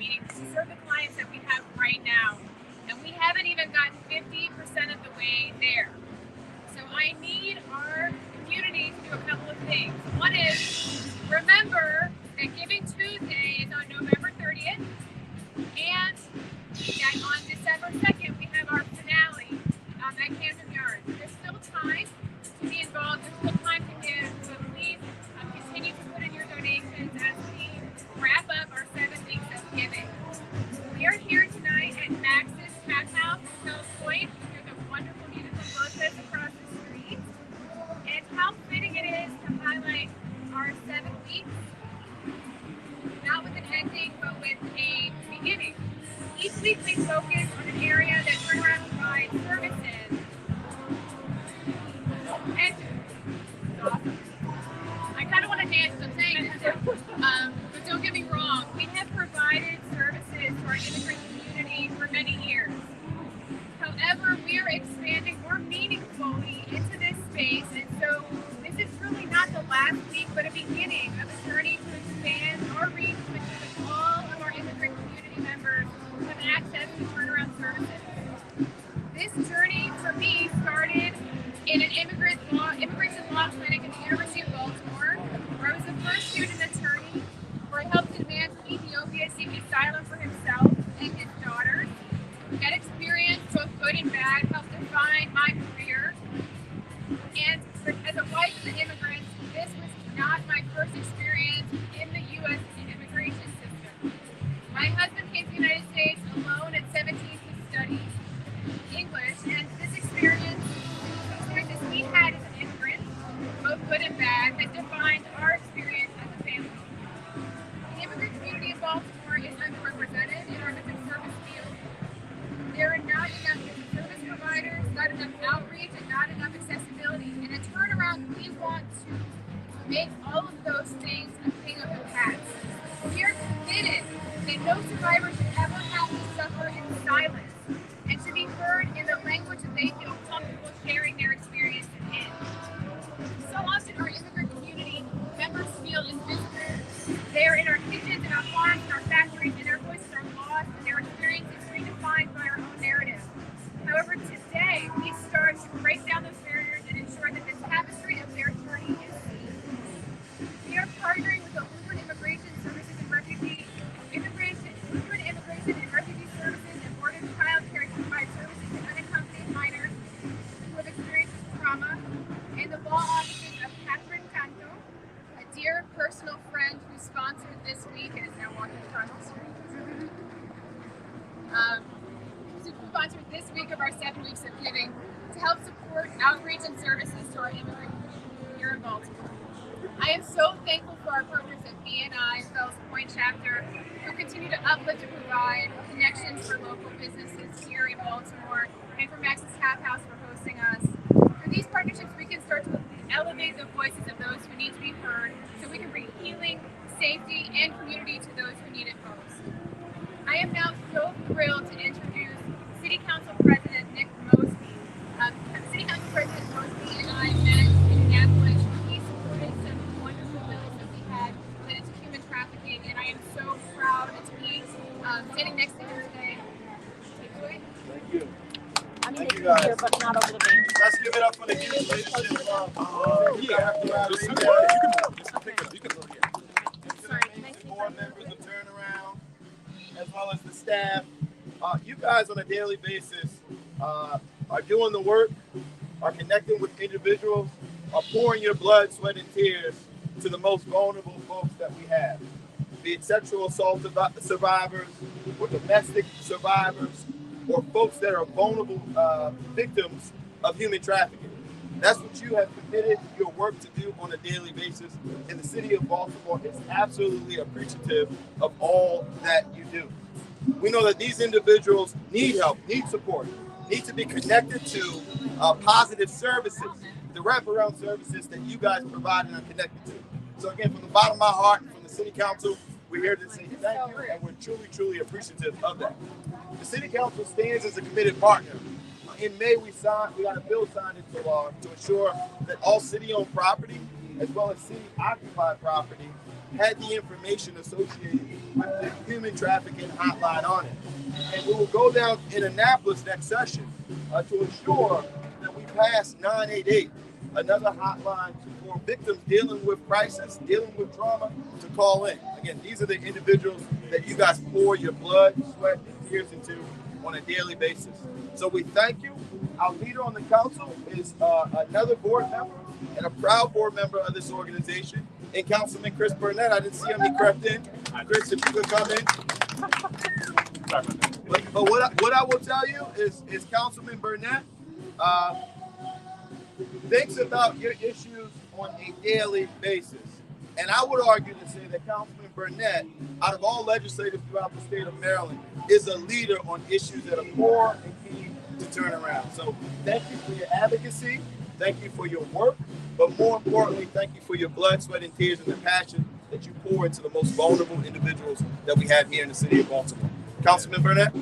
meaning to serve the clients that we have right now. And we haven't even gotten 50% of the way there. So I need our community to do a couple of things. One is remember that Giving Tuesday is on November 30th, and that on December 2nd we have our finale at Camden Yards. There's still time to be involved, there's still time to give, so please continue to put in your donations as we wrap up our 7 weeks of giving. We are here tonight at Max's Tap House in Fells Point. Hear the wonderful musical locust across the street. And how fitting it is to highlight our 7 weeks, not with an ending, but with a beginning. Each week we focus on an area that Turnaround provides services. And awesome. I kind of want to dance to saying this, but don't get me wrong, we have provided services to our immigrant community for many years. However, we are expanding more meaningfully into this space, and so this is really not the last week, but a beginning of a journey to expand our reach to ensure that all of our immigrant community members have access to turnaround services. This journey, for me, started in an immigration law clinic at the University of Baltimore, where I was the first student attorney, where I helped a man from Ethiopia seek asylum for himself and his daughters. That experience, both good and bad, helped define my career. And as a wife of an immigrant, this was not my first experience in the U.S. immigration system. My husband came to the United States alone at 17 to study English, and this experience, the experiences we had as an immigrant, both good and bad, has defined our experience as a family. The immigrant community in Baltimore is underrepresented in our mission service field. There are not enough service providers, not enough outreach, and not enough accessibility. In a turnaround, we want to make all of those things a thing of the past. We are committed that no survivor should ever have to suffer in silence and to be heard in the language that they feel comfortable sharing their experiences in. So often our immigrant community members feel invisible. They are in our kitchens, in our farms, in our factories, and their voices are lost and their experience is redefined by our own narrative. However, today we start to break down those barriers and ensure that the tapestry of their journey is seen. We are partnering with the Lutheran Immigration Services and Refugee Services and Board of Child Care to provide services to unaccompanied minors who have experienced trauma, and the law offices of Catherine Canto, a dear personal friend who sponsored this week and is now walking across the street. Who sponsored this week of our 7 weeks of giving to help support outreach and services to our immigrant community here in Baltimore. I am so thankful for our partners at BNI Fells Point Chapter, who continue to uplift and provide connections for local businesses here in Baltimore, and for Max's Tap House for hosting us. Through these partnerships, we can start to elevate the voices of those who need to be heard, so we can bring healing, safety, and community to those who need it most. I am now so thrilled to introduce City Council President Nick Mosby. City Council President Mosby and I met in Annapolis. He supported some wonderful bills that we had related to human trafficking, and I am so proud to be standing next to him today. Take it away. Thank you. Thank you guys. Here, but not over the bench. Let's give it up for the youth leadership. You can look here. Board members of Turnaround, as well as the staff. You guys on a daily basis are doing the work, are connecting with individuals, are pouring your blood, sweat, and tears to the most vulnerable folks that we have. Be it sexual assault survivors, or domestic survivors, or folks that are vulnerable victims of human trafficking. That's what you have committed your work to do on a daily basis. And the city of Baltimore is absolutely appreciative of all that you do. We know that these individuals need help, need support, need to be connected to positive services, the wraparound services that you guys provide and are connected to. So again, from the bottom of my heart and from the City Council, we're here to say thank you, and we're truly, truly appreciative of that. The City Council stands as a committed partner. In May, we got a bill signed into law to ensure that all city-owned property, as well as city-occupied property, had the information associated with the human trafficking hotline on it. And we will go down in Annapolis next session to ensure that we pass 988, another hotline for victims dealing with crisis, dealing with trauma, to call in. Again, these are the individuals that you guys pour your blood, sweat, and tears into on a daily basis. So we thank you. Our leader on the council is another board member and a proud board member of this organization, and Councilman Chris Burnett. I didn't see him, he crept in. Chris, if you could come in. But what I will tell you is Councilman Burnett thinks about your issues on a daily basis. And I would argue to say that Councilman Burnett, out of all legislators throughout the state of Maryland, is a leader on issues that are core and key to turn around. So thank you for your advocacy. Thank you for your work. But more importantly, thank you for your blood, sweat, and tears and the passion that you pour into the most vulnerable individuals that we have here in the city of Baltimore. Councilman Burnett?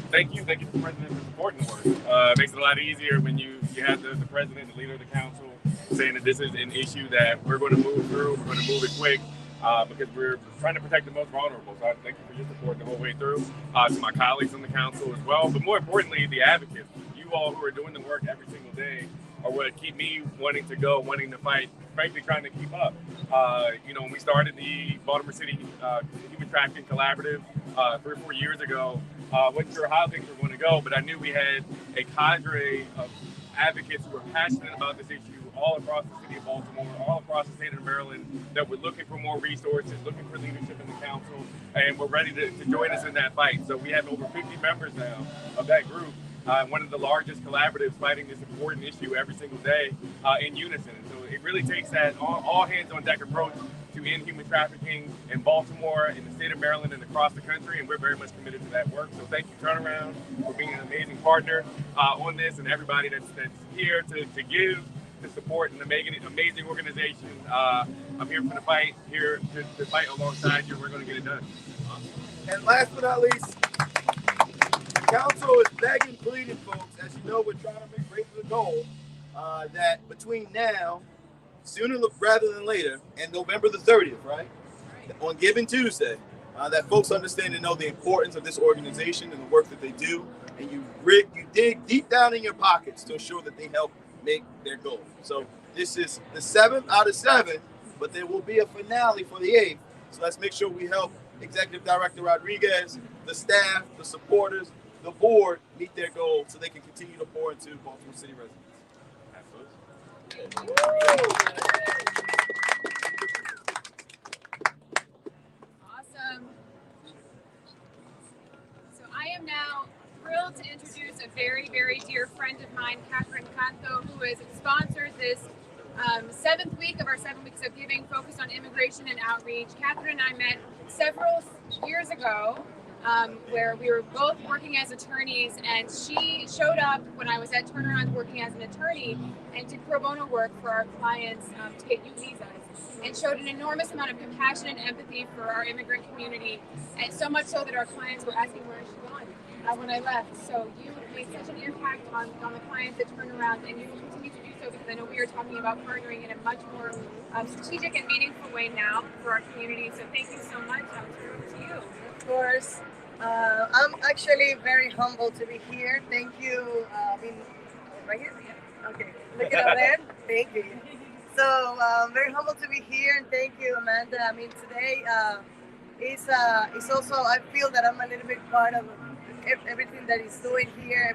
Thank you, President, for supporting the work. It makes it a lot easier when you have the president, the leader of the council, saying that this is an issue that we're going to move through, we're going to move it quick, because we're trying to protect the most vulnerable. So I thank you for your support the whole way through, to my colleagues on the council as well, but more importantly, the advocates, you all who are doing the work every single day, are what keep me wanting to go, wanting to fight, frankly trying to keep up. When we started the Baltimore City Human Trafficking Collaborative 3 or 4 years ago, wasn't sure how things were going to go, but I knew we had a cadre of advocates who were passionate about this issue all across the city of Baltimore, all across the state of Maryland, that were looking for more resources, looking for leadership in the council, and were ready to join us in that fight. So we have over 50 members now of that group, one of the largest collaboratives fighting this important issue every single day in unison. And so it really takes that all hands on deck approach to end human trafficking in Baltimore, in the state of Maryland, and across the country, and we're very much committed to that work. So thank you, Turnaround, for being an amazing partner on this, and everybody that's here to give, to support an amazing organization. I'm here for the fight, here to fight alongside you. We're going to get it done. And last but not least, the council is begging, pleading, folks. As you know, we're trying to raise the goal that between now, sooner rather than later, and November the 30th, right? On Giving Tuesday, that folks understand and know the importance of this organization and the work that they do, and you dig deep down in your pockets to ensure that they help make their goal. So this is the 7th out of 7, but there will be a finale for the 8th. So let's make sure we help Executive Director Rodriguez, the staff, the supporters, the board meet their goal so they can continue to pour into Baltimore City residents. Awesome. So I am now thrilled to introduce a very, very dear friend of mine, Catherine Canto, who has sponsored this 7th week of our 7 weeks of giving, focused on immigration and outreach. Catherine and I met several years ago, where we were both working as attorneys, and she showed up when I was at Turnaround working as an attorney and did pro bono work for our clients to get U visas, and showed an enormous amount of compassion and empathy for our immigrant community, and so much so that our clients were asking where she's gone when I left. So you made such an impact on the clients that Turnaround, and you will continue to do so, because I know we are talking about partnering in a much more strategic and meaningful way now for our community. So thank you so much. I'll turn it to you. Of course. I'm actually very humbled to be here. Thank you. Right here? Okay. Look at there. Thank you. So I'm very humbled to be here, and thank you, Amanda. I mean, today it's also, I feel that I'm a little bit part of everything that he's doing here.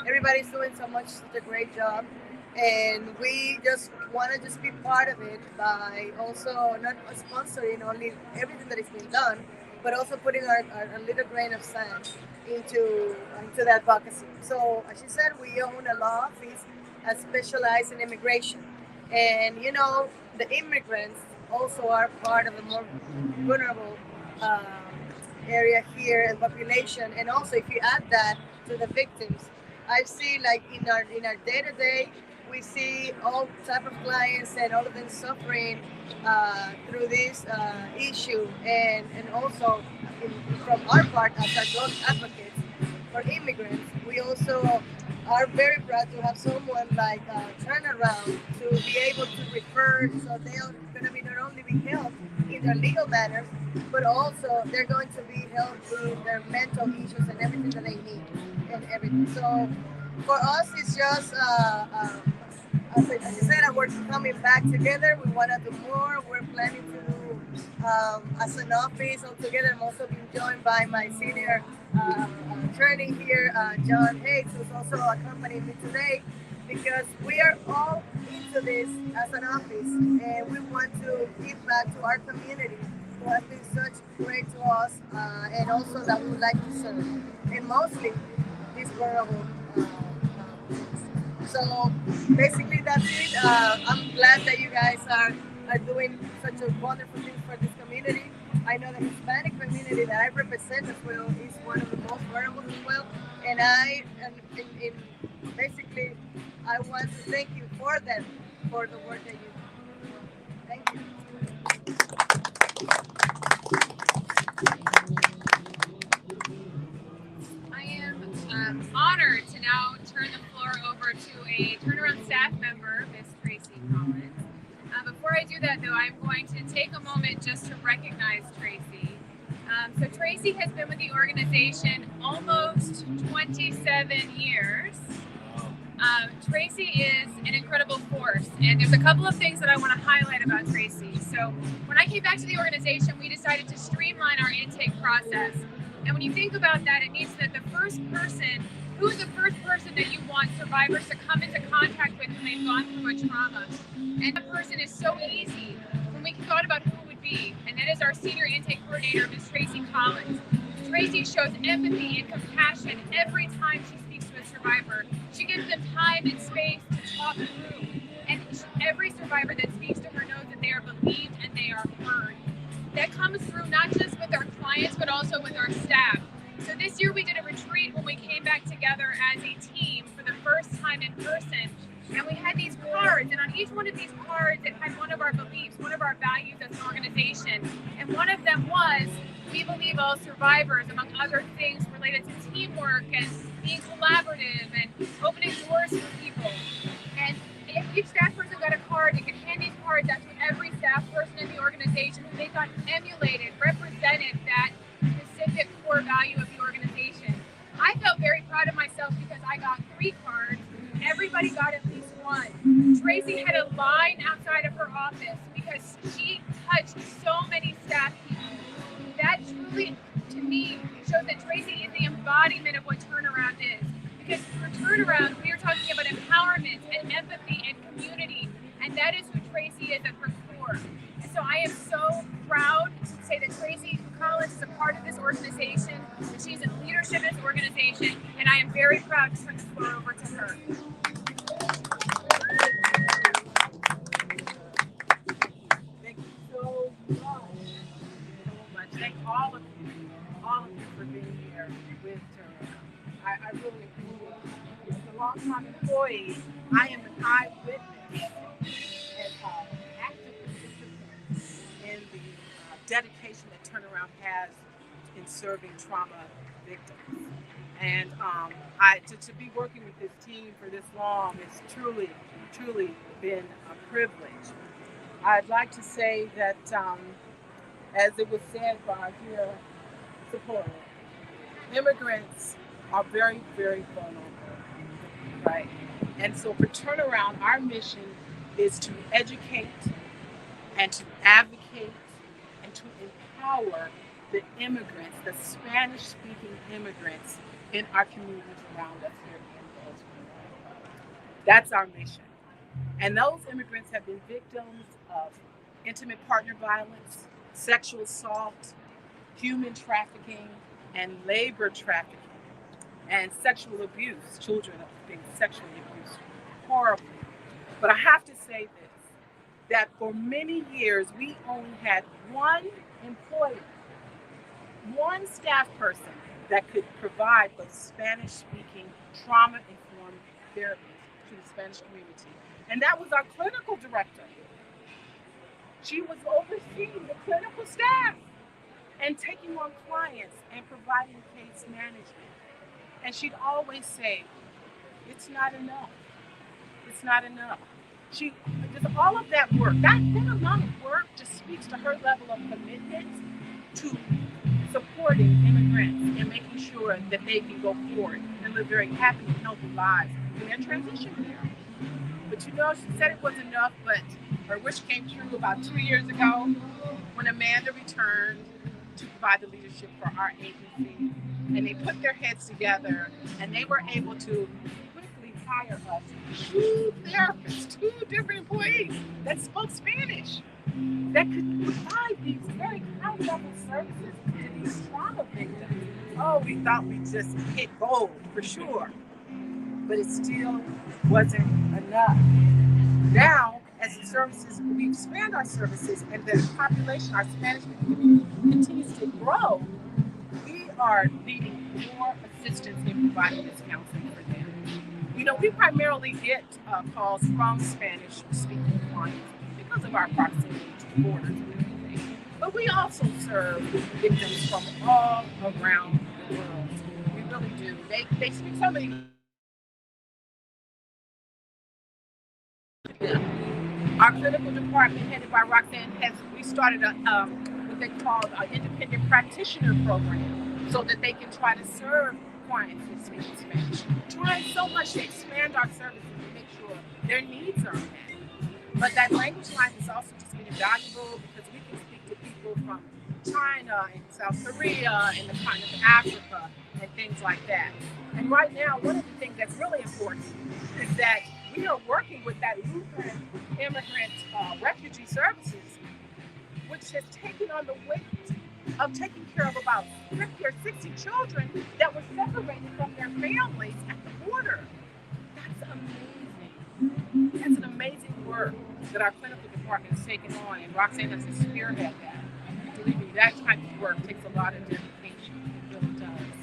Everybody's doing such a great job, and we just want to just be part of it by also not sponsoring only everything that is being done, but also putting our little grain of sand into the advocacy. So as she said, we own a law office specialized in immigration, and the immigrants also are part of the more vulnerable area here and population. And also, if you add that to the victims, I see, like, in our day-to-day, we see all type of clients and all of them suffering through this issue, and also from our part as advocates for immigrants, we also are very proud to have someone like Turnaround to be able to refer, so they are going to be not only be helped in their legal matters, but also they're going to be helped with their mental issues and everything that they need and everything. So for us, it's just, as I said, we're coming back together. We want to do more. We're planning to do as an office all together. I'm also being joined by my senior attorney here, John Hayes, who's also accompanying me today, because we are all into this as an office, and we want to give back to our community who has been such great to us, and also that we would like to serve, and mostly this vulnerable. So basically that's it. I'm glad that you guys are doing such a wonderful thing for this community. I know the Hispanic community that I represent as well is one of the most vulnerable as well. And basically, I want to thank you for them, for the work that you do. Thank you. I am honored to now turn the floor over to a turnaround staff member, Miss Tracy Collins. Before I do that, though, I'm going to take a moment just to recognize Tracy. So Tracy has been with the organization almost 27 years. Tracy is an incredible force, and there's a couple of things that I want to highlight about Tracy. So when I came back to the organization, we decided to streamline our intake process. And when you think about that, it means that the first person, who is the first person that you want survivors to come into contact with when they've gone through a trauma? And that person is so easy when we thought about who it would be, and that is our senior intake coordinator, Ms. Tracy Collins. Tracy shows empathy and compassion every time she speaks to a survivor. She gives them time and space to talk through. And every survivor that speaks to her knows that they are believed and they are heard. That comes through not just with our clients, but also with our staff. So this year we did a retreat when we came back together as a team for the first time in person. And we had these cards, and on each one of these cards, it had one of our beliefs, one of our values as an organization. And one of them was, we believe all survivors, among other things related to teamwork and being collaborative and opening doors for people. And if each staff person got a card, they could hand these cards out to every staff person in the organization who they thought emulated, represented that specific core value of the organization. I felt very proud of myself because I got 3 cards. Everybody got at least 1. Tracy had a line outside of her office because she touched so many staff people. That truly, to me, shows that Tracy is the embodiment of what turnaround is. Because for turnaround, we are talking about empowerment and empathy and community, and that is who Tracy is at her core. And so I am so proud to say that Tracy Collins is a part of this organization, that she's in leadership in this organization, and I am very proud to turn the floor over to her. Thank you so much. Thank all of you for being here with Turnaround. I really appreciate it. As a longtime employee, I am an eyewitness and active participant in the dedication that Turnaround has in serving trauma victims. And to be working with this team for this long, it's truly been a privilege. I'd like to say that, as it was said by our dear supporter, immigrants are very, very vulnerable, right? And so for Turnaround, our mission is to educate and to advocate and to empower the immigrants, the Spanish-speaking immigrants in our communities around us here in Bozeman. That's our mission. And those immigrants have been victims of intimate partner violence, sexual assault, human trafficking, and labor trafficking, and sexual abuse. Children are being sexually abused horribly. But I have to say this, that for many years, we only had one employer, one staff person that could provide the Spanish-speaking trauma-informed therapies to the Spanish community. And that was our clinical director. She was overseeing the clinical staff and taking on clients and providing case management. And she'd always say, it's not enough. It's not enough. She just all of that work, that amount of work just speaks to her level of commitment to supporting immigrants and making sure that they can go forward and live very happy and healthy lives in their transition here. But you know, she said it was enough, but her wish came true about 2 years ago when Amanda returned to provide the leadership for our agency. And they put their heads together and they were able to quickly hire us 2 therapists, 2 different employees that spoke Spanish, that could provide these very high-level services to these trauma victims. Oh, we thought we just hit gold for sure, but it still wasn't enough. Now, as the services, we expand our services and the population, our Spanish community continues to grow, we are needing more assistance in providing this counseling for them. You know, we primarily get calls from Spanish-speaking clients because of our proximity to borders and everything. But we also serve victims from all around the world. We really do. They speak so many. Our clinical department, headed by Roxanne, we started what they call an independent practitioner program, so that they can try to serve clients who speak Spanish. Trying so much to expand our services to make sure their needs are met. But that language line has also just been invaluable because we can speak to people from China and South Korea and the continent of Africa and things like that. And right now, one of the things that's really important is that we are working with that Lutheran Immigrant Refugee Services, which has taken on the weight of taking care of about 50 or 60 children that were separated from their families at the border. That's amazing. That's an amazing work that our clinical department has taken on, and Roxanne has to spearhead that. Believe me, that type of work takes a lot of dedication. It really does.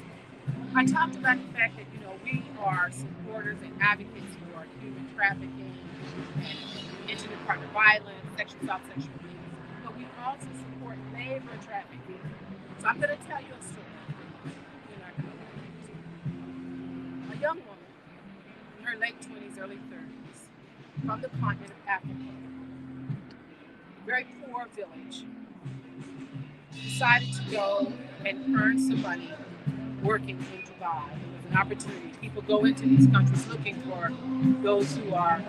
I talked about the fact that, you know, we are supporters and advocates for human trafficking and intimate partner violence, sexual assault, sexual abuse, but we also support labor trafficking. So I'm going to tell you a story in our community. A young woman in her late 20s, early 30s, from the continent of Africa, a very poor village, decided to go and earn some money working in Dubai. There was an opportunity. People go into these countries looking for those who are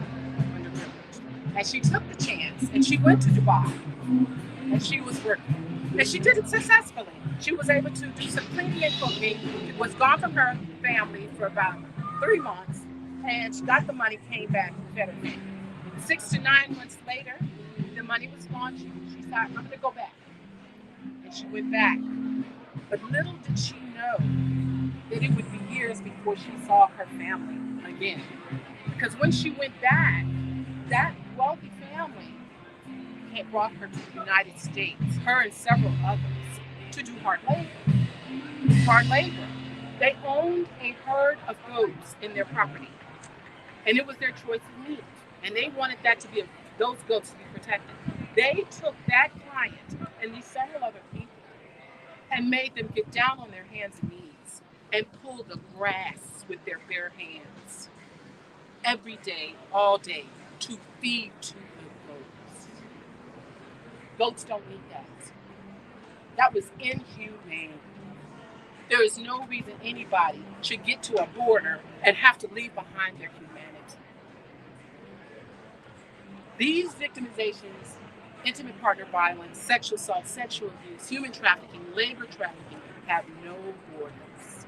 underprivileged. And she took the chance and she went to Dubai and she was working. And she did it successfully. She was able to do some cleaning and cooking, was gone from her family for about 3 months, and she got the money, came back, and fed her family. 6 to 9 months later, the money was gone. She thought, I'm going to go back. And she went back. But little did she know that it would be years before she saw her family again. Because when she went back, that wealthy family had brought her to the United States, her and several others, to do hard labor. Hard labor. They owned a herd of goats in their property, and it was their choice of meat. And they wanted that to be those goats to be protected. They took that client and these several other people and made them get down on their hands and knees and pull the grass with their bare hands every day, all day, to feed to the goats. Goats don't need that. That was inhumane. There is no reason anybody should get to a border and have to leave behind their humanity. These victimizations, intimate partner violence, sexual assault, sexual abuse, human trafficking, labor trafficking have no borders.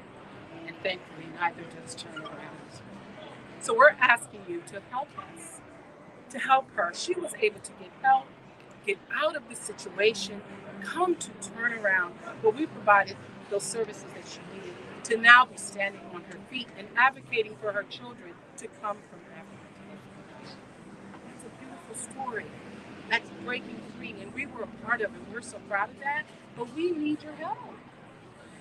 And thankfully, neither does turnaround. So we're asking you to help us, to help her. She was able to get help, get out of the situation, come to turnaround, but we provided those services that she needed to now be standing on her feet and advocating for her children to come from Africa. It's a beautiful story. That's breaking free, and we were a part of it. We're so proud of that, but we need your help.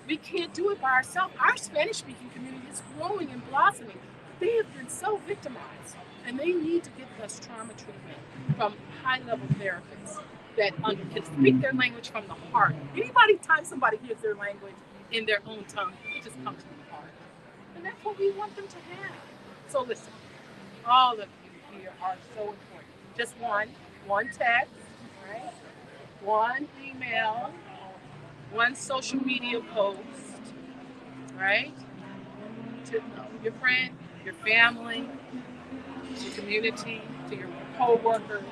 We can't do it by ourselves. Our Spanish-speaking community is growing and blossoming. They have been so victimized, and they need to get this trauma treatment from high-level therapists that can speak their language from the heart. Anytime somebody hears their language in their own tongue, it just comes from the heart. And that's what we want them to have. So listen, all of you here are so important. Just one text, right? One email, one social media post, right? To your friend, your family, your community, to your co-workers.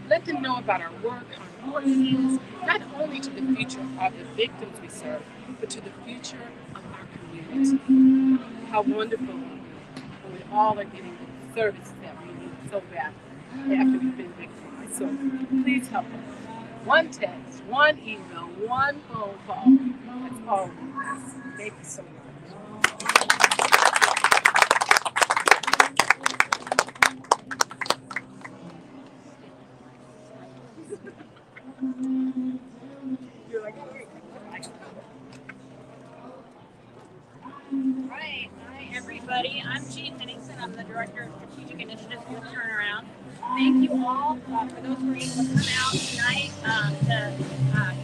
Let them know about our work, how important it is, not only to the future of the victims we serve, but to the future of our community. How wonderful it is when we all are getting the services that we need so badly after we've been victimized. So please help us. One text, one email, one phone call. That's all we need. Thank you so much. Right. Hi, everybody. I'm Jean Henningsen. I'm the Director of Strategic Initiatives with Turnaround. Thank you all for those who were able to come out tonight, to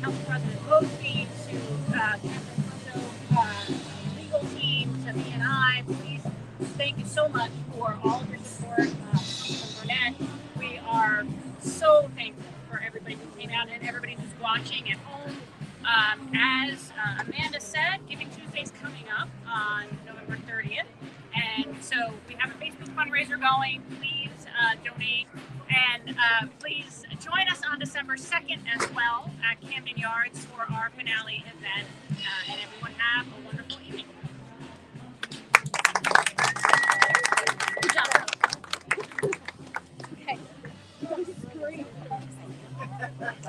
Council President Mosby, to Catherine Punto, legal team, to BNI. Please, thank you so much for all of your support. Councilman Burnett, we are so thankful for everybody who came out and everybody who's watching at home. As Amanda said, Giving Tuesday is coming up on November 30th. And so we have a Facebook fundraiser going. Please donate. And please join us on December 2nd as well at Camden Yards for our finale event. And everyone have a wonderful